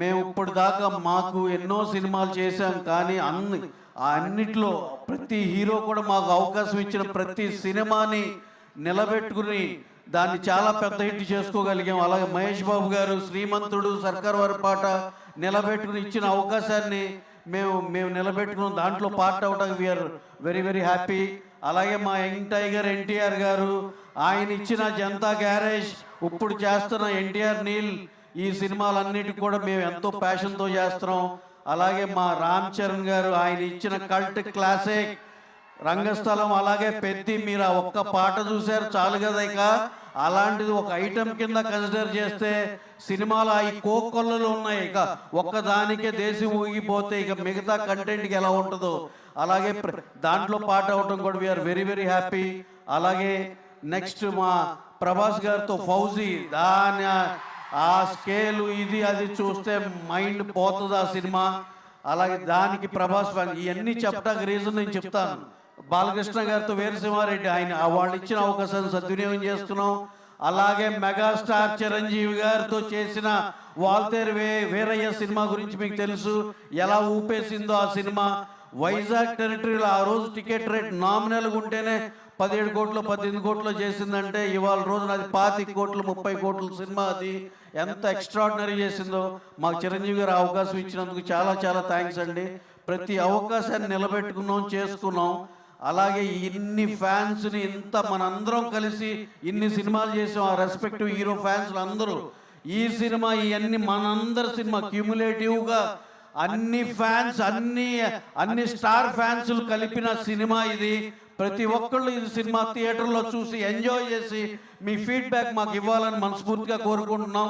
మేము ఇప్పుడు దాకా మాకు ఎన్నో సినిమాలు చేశాం, కానీ అన్నిట్లో ప్రతి హీరో కూడా మాకు అవకాశం ఇచ్చిన ప్రతి సినిమాని నిలబెట్టుకుని దాన్ని చాలా పెద్ద హిట్ చేసుకోగలిగాం. అలాగే మహేష్ బాబు గారు శ్రీమంతుడు, సర్కార్ వారి పాట నిలబెట్టుకుని ఇచ్చిన అవకాశాన్ని మేము నిలబెట్టుకున్నాం. దాంట్లో part out we are very very happy. అలాగే మా యంగ్ టైగర్ ఎన్టీఆర్ గారు, ఆయన ఇచ్చిన జనతా గ్యారేజ్, ఇప్పుడు చేస్తున్న ఎన్టీఆర్ నీల్, ఈ సినిమాలన్నిటికీ కూడా మేము ఎంతో ప్యాషన్తో చేస్తున్నాం. అలాగే మా రామ్ చరణ్ గారు, ఆయన ఇచ్చిన కల్ట్ క్లాసిక్ రంగస్థలం, అలాగే పెద్ది, మీరు ఒక్క పాట చూశారు చాలు కదా. ఇక అలాంటిది ఒక ఐటెం కింద కన్సిడర్ చేస్తే సినిమాలు ఈ కోకొల్లలు ఉన్నాయి, ఇక ఒక్కదానికే దేశం ఊగిపోతే ఇక మిగతా కంటెంట్కి ఎలా ఉంటుందో అలాగే దాంట్లో పాట అవటం కూడా వీఆర్ వెరీ వెరీ హ్యాపీ. అలాగే నెక్స్ట్ మా ప్రభాస్ గారితో ఫౌజీ, దాని ఆ స్కేలు ఇది అది చూస్తే మైండ్ పోతుంది ఆ సినిమా. అలాగే దానికి ప్రభాస్ ఇవన్నీ చెప్పడానికి రీజన్ నేను చెప్తాను. బాలకృష్ణ గారితో వీరసింహారెడ్డి, ఆయన వాళ్ళు ఇచ్చిన అవకాశాన్ని సద్వినియోగం చేస్తున్నాం. అలాగే మెగాస్టార్ చిరంజీవి గారితో చేసిన వాల్తేరు వీరయ్య సినిమా గురించి మీకు తెలుసు, ఎలా ఊపేసిందో ఆ సినిమా. వైజాగ్ టెరిటరీలో ఆ రోజు టికెట్ రేట్ నామినల్గా ఉంటేనే 17 కోట్లు 18 కోట్లు చేసిందంటే, ఇవాళ రోజున అది 25 కోట్లు 30 కోట్ల సినిమా. అది ఎంత ఎక్స్ట్రాడినరీ చేసిందో. మాకు చిరంజీవి గారు అవకాశం ఇచ్చినందుకు చాలా చాలా థ్యాంక్స్ అండి. ప్రతి అవకాశాన్ని నిలబెట్టుకున్నాం, చేసుకున్నాం. అలాగే ఇన్ని ఫ్యాన్స్ని ఇంత మనందరం కలిసి ఇన్ని సినిమాలు చేసాం, ఆ రెస్పెక్టివ్ హీరో ఫ్యాన్స్లు అందరూ. ఈ సినిమా ఇవన్నీ మనందరి సినిమా క్యూములేటివ్గా అన్ని ఫ్యాన్స్ అన్ని స్టార్ ఫ్యాన్స్లు కలిపిన సినిమా ఇది. ప్రతి ఒక్కళ్ళు ఇది సినిమా థియేటర్లో చూసి ఎంజాయ్ చేసి మీ ఫీడ్బ్యాక్ మాకు ఇవ్వాలని మనస్ఫూర్తిగా కోరుకుంటున్నాం.